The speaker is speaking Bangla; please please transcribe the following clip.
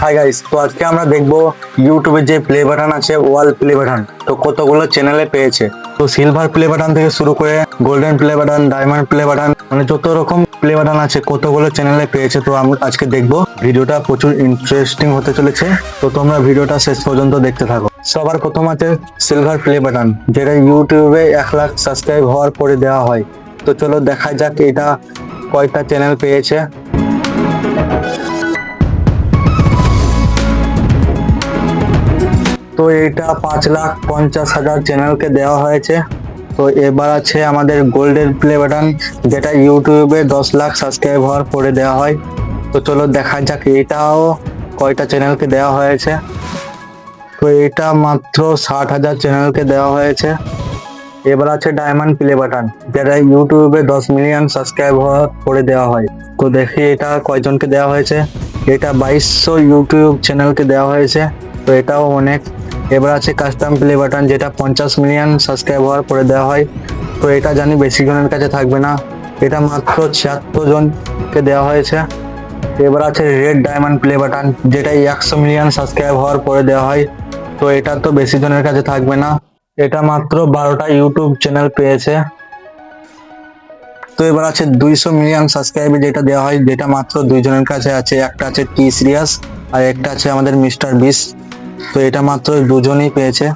হাই গাইস, তো আজকে আমরা দেখবো ইউটিউবে যে প্লে বাটন আছে, ওয়াল প্লে বাটন, তো কতগুলো চ্যানেলে পেয়েছে। তো সিলভার প্লে বাটন থেকে শুরু করে golden play button, diamond play button, মানে যত রকম প্লে বাটন আছে কতগুলো চ্যানেলে পেয়েছে। তো আমরা আজকে দেখবো, ভিডিওটা প্রচুর ইন্টারেস্টিং হতে চলেছে। তো তোমরা ভিডিওটা শেষ পর্যন্ত দেখতে থাকো। সবার প্রথম আছে সিলভার প্লে বাটন, যেটা ইউটিউবে 1 লাখ সাবস্ক্রাইব হওয়ার পরে দেওয়া হয়। তো চলো দেখা যাক এটা কয়টা চ্যানেল পেয়েছে। তো এটা 5,50,000 চ্যানেলকে দেওয়া হয়েছে। তো এবার আছে আমাদের গোল্ডেন প্লে বাটন, যেটা ইউটিউবে 10 লাখ সাবস্ক্রাইব হওয়ার পরে দেওয়া হয়। তো চলো দেখা যাক এটাও কয়টা চ্যানেলকে দেওয়া হয়েছে। তো এটা মাত্র 60,000 চ্যানেলকে দেওয়া হয়েছে। এবার আছে ডায়মন্ড প্লে বাটন, যেটা ইউটিউবে 10 মিলিয়ন সাবস্ক্রাইব হওয়ার পরে দেওয়া হয়। তো দেখি এটা কয়জনকে দেওয়া হয়েছে। এটা 2200 ইউটিউব চ্যানেলকে দেওয়া হয়েছে। তো এটাও অনেক। এবার আছে কাস্টম প্লে বাটন, যেটা 50 মিলিয়ন সাবস্ক্রাইব হওয়ার পরে দেওয়া হয়। তো এটা জানি বেশি জনের কাছে থাকবে না, এটা মাত্র 76 জনকে দেওয়া হয়েছে। এবার আছে রেড ডায়মন্ড প্লে বাটন, যেটা 100 মিলিয়ন সাবস্ক্রাইব হওয়ার পরে দেওয়া হয়। তো এটা তো বেশি জনের কাছে থাকবে না, এটা মাত্র 12টা ইউটিউব চ্যানেল পেয়েছে। তো এবার আছে 200 মিলিয়ন সাবস্ক্রাইবে, যেটা দেওয়া হয়, যেটা মাত্র 2 জনের কাছে আছে। একটা আছে টি সিরিয়াস আর একটা আছে আমাদের মিস্টার বিস। তো এটা মাত্র 2জনই পেয়েছে।